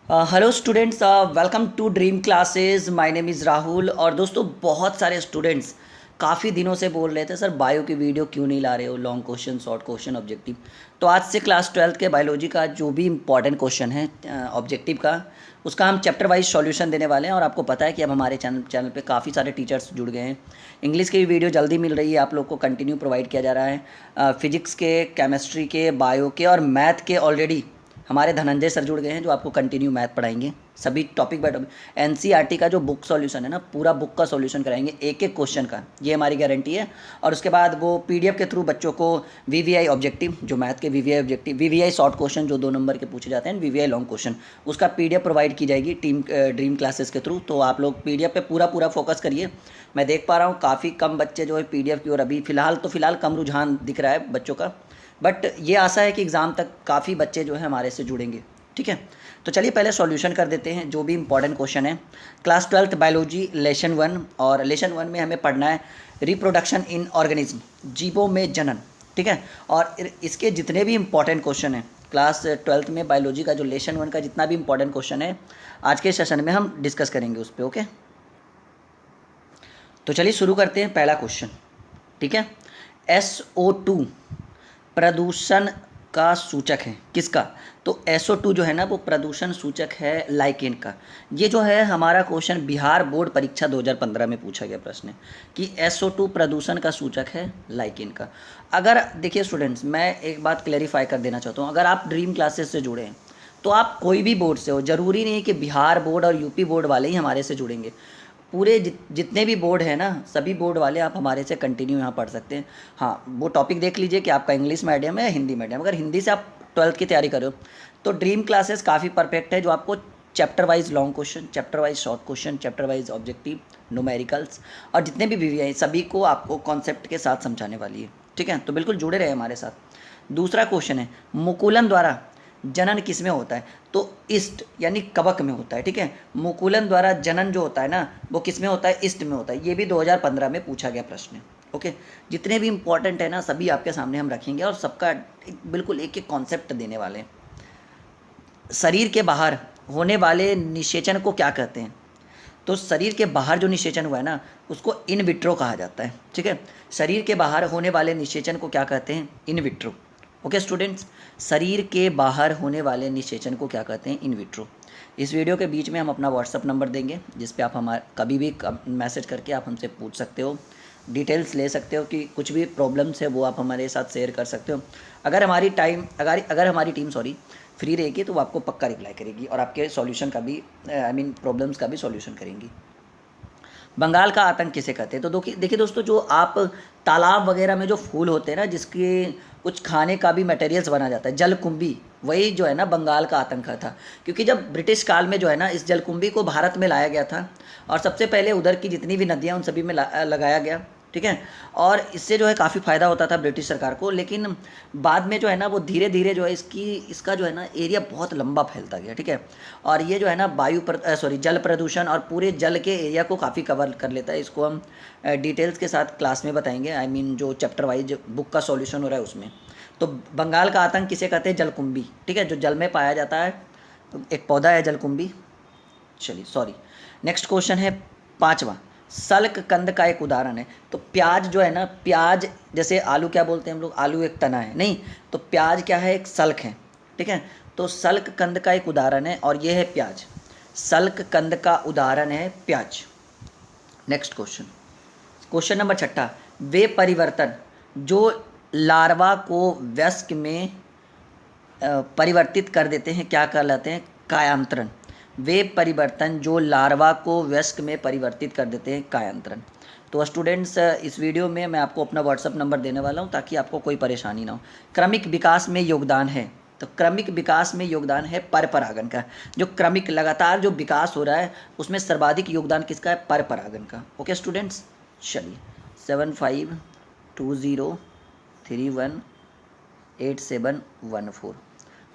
Hello students, welcome to dream classes. My name is Rahul. और दोस्तों, बहुत सारे स्टूडेंट्स काफ़ी दिनों से बोल रहे थे सर बायो की वीडियो क्यों नहीं ला रहे हो, long question, short question, objective. तो आज से क्लास 12th के बायोलॉजी का जो भी इंपॉर्टेंट क्वेश्चन है ऑब्जेक्टिव का, उसका हम चैप्टर वाइज सॉल्यूशन देने वाले हैं। और आपको पता है कि अब हमारे चैनल पे काफ़ी सारे टीचर्स जुड़ गए हैं। इंग्लिश की भी वीडियो जल्दी मिल रही है, आप लोग को कंटिन्यू प्रोवाइड किया जा रहा है। फिजिक्स के, केमिस्ट्री के, बायो के और मैथ के ऑलरेडी हमारे धनंजय सर जुड़ गए हैं, जो आपको कंटिन्यू मैथ पढ़ाएंगे सभी टॉपिक बाय टॉपिक। एनसीईआरटी का जो बुक सॉल्यूशन है ना, पूरा बुक का सॉल्यूशन कराएंगे एक एक क्वेश्चन का, ये हमारी गारंटी है। और उसके बाद वो पीडीएफ के थ्रू बच्चों को वीवीआई ऑब्जेक्टिव, जो मैथ के VVI objective, VVI short question जो 2 नंबर के पूछे जाते हैं, वीवीआई लॉन्ग क्वेश्चन, उसका पीडीएफ प्रोवाइड की जाएगी ड्रीम क्लासेस के थ्रू। तो आप लोग पीडीएफ पे पूरा फोकस करिए। मैं देख पा रहा हूँ काफ़ी कम बच्चे जो है पीडीएफ की ओर अभी फ़िलहाल कम रुझान दिख रहा है बच्चों का, बट ये आशा है कि एग्ज़ाम तक काफ़ी बच्चे जो है हमारे से जुड़ेंगे। ठीक है, तो चलिए पहले सॉल्यूशन कर देते हैं जो भी इंपॉर्टेंट क्वेश्चन है। क्लास 12th बायोलॉजी लेसन 1, और लेसन 1 में हमें पढ़ना है रिप्रोडक्शन इन ऑर्गेनिज्म, जीवों में जनन। ठीक है, और इसके जितने भी इंपॉर्टेंट क्वेश्चन हैं क्लास 12th में बायोलॉजी का, जो लेसन 1 का जितना भी इंपॉर्टेंट क्वेश्चन है, आज के सेशन में हम डिस्कस करेंगे उस पर। ओके, तो चलिए शुरू करते हैं। पहला क्वेश्चन, ठीक है, SO2 प्रदूषण का सूचक है किसका? तो SO2 जो है ना, वो प्रदूषण सूचक है लाइकेन का। ये जो है हमारा क्वेश्चन बिहार बोर्ड परीक्षा 2015 में पूछा गया प्रश्न है कि SO2 प्रदूषण का सूचक है लाइकेन का। अगर देखिए स्टूडेंट्स, मैं एक बात क्लेरिफाई कर देना चाहता हूँ, अगर आप ड्रीम क्लासेस से जुड़े हैं तो आप कोई भी बोर्ड से हो, ज़रूरी नहीं है कि बिहार बोर्ड और यूपी बोर्ड वाले ही हमारे से जुड़ेंगे। पूरे जितने भी बोर्ड हैं ना, सभी बोर्ड वाले आप हमारे से कंटिन्यू यहाँ पढ़ सकते हैं। हाँ, वो टॉपिक देख लीजिए कि आपका इंग्लिश मीडियम है या हिंदी मीडियम। अगर हिंदी से आप 12th की तैयारी कर रहे हो तो ड्रीम क्लासेस काफ़ी परफेक्ट है, जो आपको chapter wise long question, chapter wise short question, chapter wise objective, numericals और जितने भी वीवी हैं सभी को आपको कॉन्सेप्ट के साथ समझाने वाली है। ठीक है, तो बिल्कुल जुड़े रहे हमारे साथ। दूसरा क्वेश्चन है, मुकुलन द्वारा जनन किस में होता है? तो ईस्ट यानी कवक में होता है। ठीक है, मुकुलन द्वारा जनन जो होता है ना, वो किस में होता है? ईस्ट में होता है। ये भी 2015 में पूछा गया प्रश्न है। ओके, जितने भी इंपॉर्टेंट है ना, सभी आपके सामने हम रखेंगे और सबका बिल्कुल एक एक कॉन्सेप्ट देने वाले हैं। शरीर के बाहर होने वाले निषेचन को क्या कहते हैं? तो शरीर के बाहर जो निषेचन हुआ है ना, उसको इन विट्रो कहा जाता है। ठीक है, शरीर के बाहर होने वाले निषेचन को क्या कहते हैं? In vitro. ओके स्टूडेंट्स, शरीर के बाहर होने वाले निषेचन को क्या कहते हैं? In vitro. इस वीडियो के बीच में हम अपना व्हाट्सअप नंबर देंगे, जिस पे आप हमारे कभी भी मैसेज करके आप हमसे पूछ सकते हो, डिटेल्स ले सकते हो, कि कुछ भी प्रॉब्लम्स है वो आप हमारे साथ शेयर कर सकते हो। अगर हमारी टीम फ्री रहेगी तो वो आपको पक्का रिप्लाई करेगी और आपके सॉल्यूशन का भी प्रॉब्लम्स का भी सॉल्यूशन करेंगी। बंगाल का आतंक किसे कहते हैं? तो देखिए दोस्तों, जो आप तालाब वगैरह में जो फूल होते हैं ना, जिसके कुछ खाने का भी मटेरियल्स बना जाता है, जलकुंभी, वही जो है ना बंगाल का आतंक था। क्योंकि जब ब्रिटिश काल में जो है ना, इस जलकुंभी को भारत में लाया गया था और सबसे पहले उधर की जितनी भी नदियाँ उन सभी में लगाया गया। ठीक है, और इससे जो है काफ़ी फ़ायदा होता था ब्रिटिश सरकार को। लेकिन बाद में जो है ना, वो धीरे धीरे जो है इसका जो है ना एरिया बहुत लंबा फैलता गया। ठीक है, और ये जो है ना जल प्रदूषण और पूरे जल के एरिया को काफ़ी कवर कर लेता है। इसको हम डिटेल्स के साथ क्लास में बताएंगे, जो चैप्टर वाइज बुक का सॉल्यूशन हो रहा है उसमें। तो बंगाल का आतंक किसे कहते हैं? जलकुंभी। ठीक है, जो जल में पाया जाता है, एक पौधा है जलकुंभी। चलिए नेक्स्ट क्वेश्चन है 5वां, सल्क कंद का एक उदाहरण है। तो प्याज जो है ना, प्याज जैसे आलू क्या बोलते हैं हम लोग? आलू एक तना है, नहीं, तो प्याज क्या है? एक सल्क है। ठीक है, तो सल्क कंद का एक उदाहरण है और ये है प्याज। सल्क कंद का उदाहरण है प्याज। नेक्स्ट क्वेश्चन नंबर 6, वे परिवर्तन जो लार्वा को वयस्क में परिवर्तित कर देते हैं क्या कहलाते हैं? कायांतरण। वे परिवर्तन जो लार्वा को वयस्क में परिवर्तित कर देते हैं, कायांतरण। तो स्टूडेंट्स, इस वीडियो में मैं आपको अपना व्हाट्सअप नंबर देने वाला हूं ताकि आपको कोई परेशानी ना हो। क्रमिक विकास में योगदान है, तो क्रमिक विकास में योगदान है परपरागन का। जो क्रमिक लगातार जो विकास हो रहा है, उसमें सर्वाधिक योगदान किसका है? परपरागन का। ओके स्टूडेंट्स, चलिए 7520318714,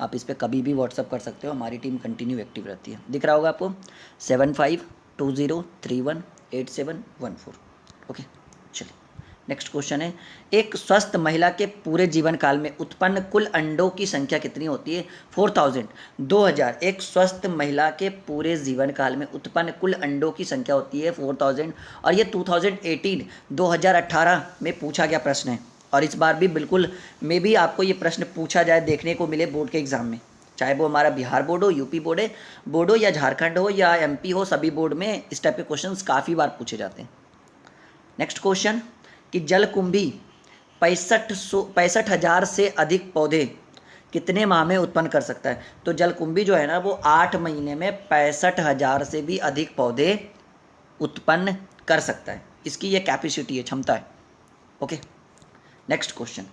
आप इस पर कभी भी व्हाट्सअप कर सकते हो, हमारी टीम कंटिन्यू एक्टिव रहती है। दिख रहा होगा आपको 7520318714। ओके, चलिए नेक्स्ट क्वेश्चन है, एक स्वस्थ महिला के पूरे जीवन काल में उत्पन्न कुल अंडों की संख्या कितनी होती है? 4000, 2000। एक स्वस्थ महिला के पूरे जीवन काल में उत्पन्न कुल अंडों की संख्या होती है 4000, और ये 2018 में पूछा गया प्रश्न है। और इस बार भी बिल्कुल मे भी आपको ये प्रश्न पूछा जाए, देखने को मिले बोर्ड के एग्जाम में, चाहे वो हमारा बिहार बोर्ड हो, यूपी बोर्ड हो या झारखंड हो या एमपी हो, सभी बोर्ड में इस टाइप के क्वेश्चंस काफ़ी बार पूछे जाते हैं। नेक्स्ट क्वेश्चन कि जलकुंभी 65,000 से अधिक पौधे कितने माह में उत्पन्न कर सकता है? तो जलकुंभी जो है ना वो 8 महीने में 65,000 से भी अधिक पौधे उत्पन्न कर सकता है। इसकी ये कैपेसिटी है, क्षमता है। ओके, नेक्स्ट क्वेश्चन,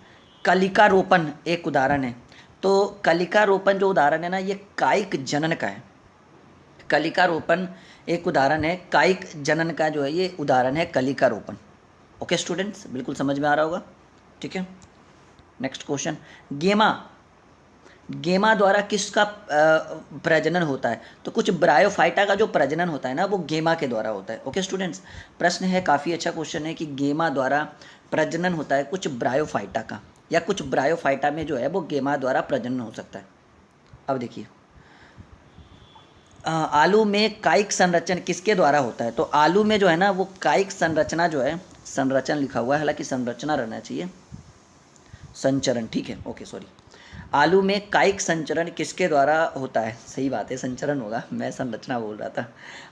कलिका रोपण एक उदाहरण है। तो कलिका रोपण जो उदाहरण है ना, ये कायिक जनन का है। कलिका रोपण एक उदाहरण है, कायिक जनन का जो है ये उदाहरण है कलिका रोपण। ओके स्टूडेंट्स, बिल्कुल समझ में आ रहा होगा, ठीक है। नेक्स्ट क्वेश्चन, गेमा द्वारा किसका प्रजनन होता है? तो कुछ ब्रायोफाइटा का जो प्रजनन होता है ना वो गेमा के द्वारा होता है। ओके स्टूडेंट्स, प्रश्न है, काफ़ी अच्छा क्वेश्चन है कि गेमा द्वारा प्रजनन होता है कुछ ब्रायोफाइटा का, या कुछ ब्रायोफाइटा में जो है वो गेमा द्वारा प्रजनन हो सकता है। अब देखिए, आलू में कायिक संरचन किसके द्वारा होता है? तो आलू में जो है ना वो कायिक संरचना जो है, संरचन लिखा हुआ है, हालांकि संरचना रहना चाहिए, संचरण, ठीक है, ओके सॉरी। आलू में कायिक संचरण किसके द्वारा होता है? सही बात है, संचरण होगा, मैं संरचना बोल रहा था।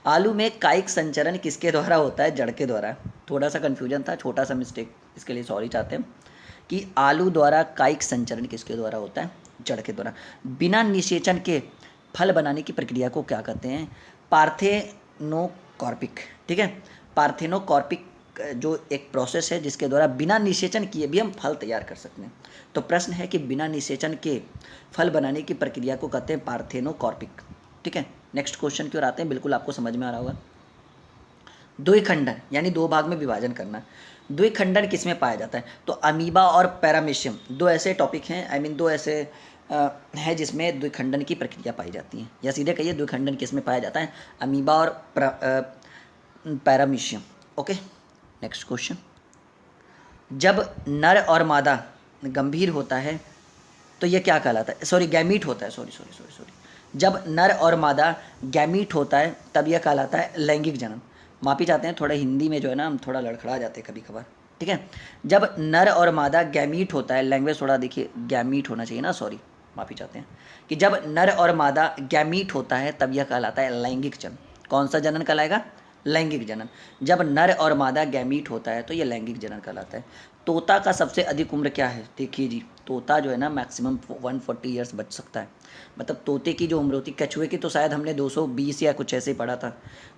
आलू में कायिक संचरण किसके द्वारा होता है? जड़ के द्वारा। थोड़ा सा कन्फ्यूजन था, छोटा सा मिस्टेक, इसके लिए सॉरी चाहते हैं कि आलू द्वारा कायिक संचरण किसके द्वारा होता है? जड़ के द्वारा। बिना निषेचन के फल बनाने की प्रक्रिया को क्या कहते हैं? पार्थेनोकॉर्पिक, ठीक है। पार्थेनोकॉर्पिक जो एक प्रोसेस है जिसके द्वारा बिना निषेचन किए भी हम फल तैयार कर सकते हैं। तो प्रश्न है कि बिना निषेचन के फल बनाने की प्रक्रिया को कहते हैं पार्थेनोकॉर्पिक, ठीक है। नेक्स्ट क्वेश्चन की ओर आते हैं, बिल्कुल आपको समझ में आ रहा होगा। द्विखंडन यानी दो भाग में विभाजन करना। द्विखंडन किस में पाया जाता है? तो अमीबा और पैरामीशियम, दो ऐसे टॉपिक हैं, दो ऐसे है जिसमें द्विखंडन की प्रक्रिया पाई जाती है, या सीधे कहिए द्विखंडन किस में पाया जाता है? अमीबा और पैरामीशियम। ओके, नेक्स्ट क्वेश्चन, जब नर और मादा गंभीर होता है तो यह क्या कहलाता है? सॉरी, गैमीट होता है, सॉरी। जब नर और मादा गैमीट होता है तब यह कहलाता है लैंगिक जनन। माफी चाहते हैं, थोड़ा हिंदी में जो है ना हम थोड़ा लड़खड़ा जाते हैं कभी कभार, ठीक है। जब नर और मादा गैमीट होता है, लैंग्वेज थोड़ा देखिए, गैमीट होना चाहिए ना, सॉरी, माफी चाहते हैं, कि जब नर और मादा गैमीट होता है तब यह कहलाता है लैंगिक जनन। कौन सा जनन कहलाएगा? लैंगिक जनन। जब नर और मादा गैमीट होता है तो यह लैंगिक जनन कहलाता है। तोता का सबसे अधिक उम्र क्या है? देखिए जी, तोता जो है ना मैक्सिमम 140 ईयर्स बच सकता है। मतलब तोते की जो उम्र होती है, कछुए की तो शायद हमने 220 या कुछ ऐसे ही पढ़ा था।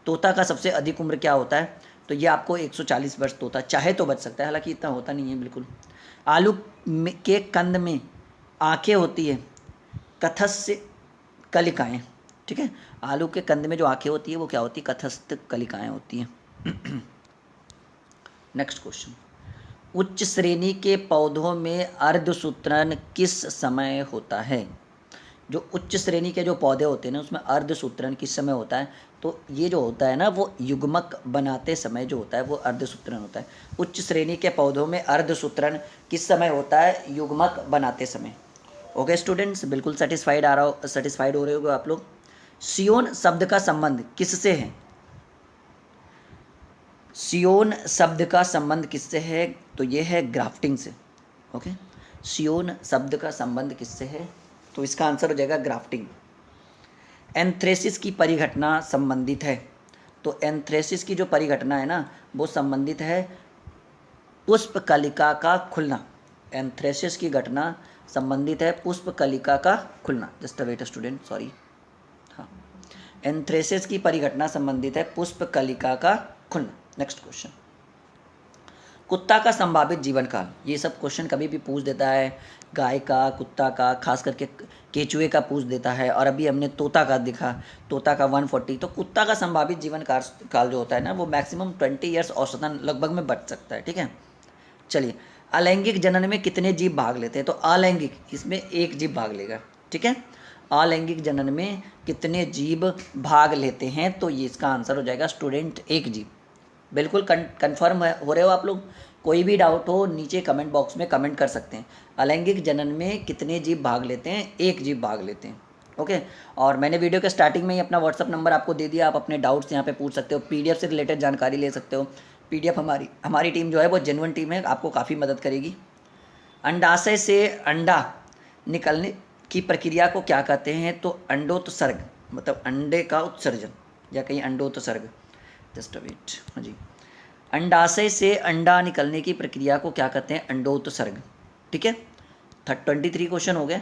तोता का सबसे अधिक उम्र क्या होता है? तो ये आपको 140 वर्ष तोता चाहे तो बच सकता है, हालांकि इतना होता नहीं है बिल्कुल। आलू के कंद में आँखें होती है, कथस्य कलिकाएँ, ठीक है। आलू के कंद में जो आँखें होती है वो क्या होती है? कथस्थ कलिकाएँ होती हैं। नेक्स्ट क्वेश्चन, उच्च श्रेणी के पौधों में अर्धसूत्रण किस समय होता है? जो उच्च श्रेणी के जो पौधे होते हैं ना उसमें अर्धसूत्रण किस समय होता है? तो ये जो होता है ना वो युग्मक बनाते समय जो होता है वो अर्धसूत्रण होता है। उच्च श्रेणी के पौधों में अर्धसूत्रण किस समय होता है? युग्मक बनाते समय। ओके स्टूडेंट्स, बिल्कुल सेटिस्फाइड हो रहे होगे आप लोग। सियोन शब्द का संबंध किससे है? सियोन शब्द का संबंध किससे है? तो ये है ग्राफ्टिंग से। ओके, सियोन शब्द का संबंध किससे है? तो इसका आंसर हो जाएगा ग्राफ्टिंग। एंथ्रेसिस की परिघटना संबंधित है। तो एंथ्रेसिस की जो परिघटना है ना वो संबंधित है पुष्प कलिका का खुलना। एंथ्रेसिस की घटना संबंधित है पुष्प कलिका का खुलना। जस्ट वेट स्टूडेंट, सॉरी, हाँ, एंथ्रेसिस की परिघटना संबंधित है पुष्प कलिका का खुलना। नेक्स्ट क्वेश्चन, कुत्ता का संभावित जीवन काल। ये सब क्वेश्चन कभी भी पूछ देता है, गाय का, कुत्ता का, खास करके केचुए का पूछ देता है, और अभी हमने तोता का देखा, तोता का 140। तो कुत्ता का संभावित जीवन काल जो होता है ना वो मैक्सिमम 20 ईयर्स औसतन लगभग में बच सकता है, ठीक है। चलिए, अलैंगिक जनन में कितने जीव भाग लेते हैं? तो अलैंगिक, इसमें एक जीव भाग लेगा, ठीक है। अलैंगिक जनन में कितने जीव भाग लेते हैं? तो ये इसका आंसर हो जाएगा स्टूडेंट एक जीव। बिल्कुल कंफर्म हो रहे हो आप लोग कोई भी डाउट हो नीचे कमेंट बॉक्स में कमेंट कर सकते हैं। अलैंगिक जनन में कितने जीव भाग लेते हैं? 1 जीव भाग लेते हैं। ओके, और मैंने वीडियो के स्टार्टिंग में ही अपना व्हाट्सअप नंबर आपको दे दिया, आप अपने डाउट्स यहाँ पे पूछ सकते हो, पीडीएफ से रिलेटेड जानकारी ले सकते हो। पीडीएफ हमारी टीम जो है वो जेन्युइन टीम है, आपको काफ़ी मदद करेगी। अंडाशय से अंडा निकलने की प्रक्रिया को क्या कहते हैं? तो अंडोत्सर्ग, मतलब अंडे का उत्सर्जन या कहीं अंडोत्सर्ग। जस्ट अ वेट, हाँ जी, अंडाशय से अंडा निकलने की प्रक्रिया को क्या कहते हैं? अंडोत्सर्ग। ठीक है, 23 क्वेश्चन हो गए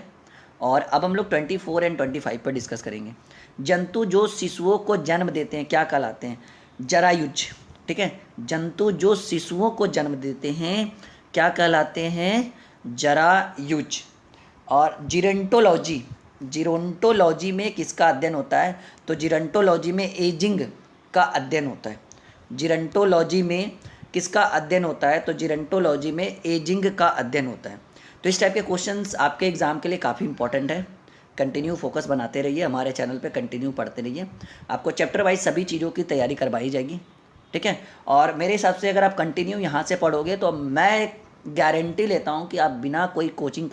और अब हम लोग 24 एंड 25 पर डिस्कस करेंगे। जंतु जो शिशुओं को जन्म देते हैं क्या कहलाते हैं? जरायुज। ठीक है, जंतु जो शिशुओं को जन्म देते हैं क्या कहलाते हैं? जरायुज। और जीरोंटोलॉजी में किसका अध्ययन होता है? तो जीरोंटोलॉजी में एजिंग का अध्ययन होता है। जीरोंटोलॉजी में किसका अध्ययन होता है? तो जीरोंटोलॉजी में एजिंग का अध्ययन होता है। तो इस टाइप के क्वेश्चंस आपके एग्जाम के लिए काफ़ी इंपॉर्टेंट है। कंटिन्यू फोकस बनाते रहिए, हमारे चैनल पे कंटिन्यू पढ़ते रहिए, आपको चैप्टर वाइज सभी चीज़ों की तैयारी करवाई जाएगी। ठीक है, और मेरे हिसाब से अगर आप कंटिन्यू यहाँ से पढ़ोगे तो मैं गारंटी लेता हूँ कि आप बिना कोई कोचिंग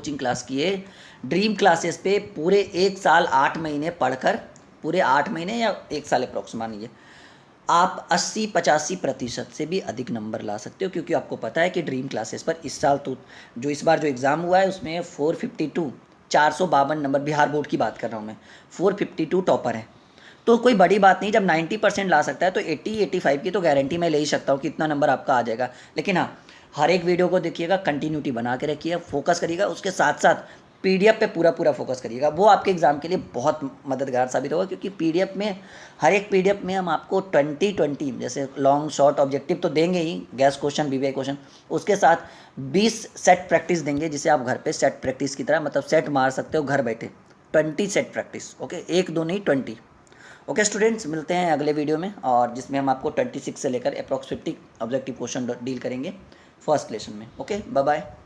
क्लास किए ड्रीम क्लासेस पे पूरे 1 साल 8 महीने पढ़कर, पूरे 8 महीने या 1 साल अप्रॉक्स मानिए, आप 80-85% से भी अधिक नंबर ला सकते हो। क्योंकि आपको पता है कि ड्रीम क्लासेस पर इस साल तो इस बार जो एग्ज़ाम हुआ है उसमें 452 नंबर, बिहार बोर्ड की बात कर रहा हूँ मैं, 452 टॉपर है। तो कोई बड़ी बात नहीं, जब 90% ला सकता है तो 80-85 की तो गारंटी मैं ले ही सकता हूँ कि इतना नंबर आपका आ जाएगा। लेकिन हाँ, हर एक वीडियो को देखिएगा, कंटिन्यूटी बना के रखिएगा, फोकस करिएगा, उसके साथ साथ पीडीएफ पे पूरा फोकस करिएगा। वो आपके एग्जाम के लिए बहुत मददगार साबित होगा। क्योंकि पीडीएफ में, हर एक पीडीएफ में हम आपको 20 जैसे लॉन्ग शॉर्ट ऑब्जेक्टिव तो देंगे ही, गैस क्वेश्चन, बीवीआई क्वेश्चन, उसके साथ 20 सेट प्रैक्टिस देंगे, जिसे आप घर पे सेट प्रैक्टिस की तरह, मतलब सेट मार सकते हो घर बैठे। 20 सेट प्रैक्टिस। ओके, 1-2 नहीं, 20। ओके स्टूडेंट्स, मिलते हैं अगले वीडियो में, और जिसमें हम आपको 26 से लेकर अप्रॉक्स 50 ऑब्जेक्टिव क्वेश्चन डील करेंगे फर्स्ट लेसन में। Okay, bye bye.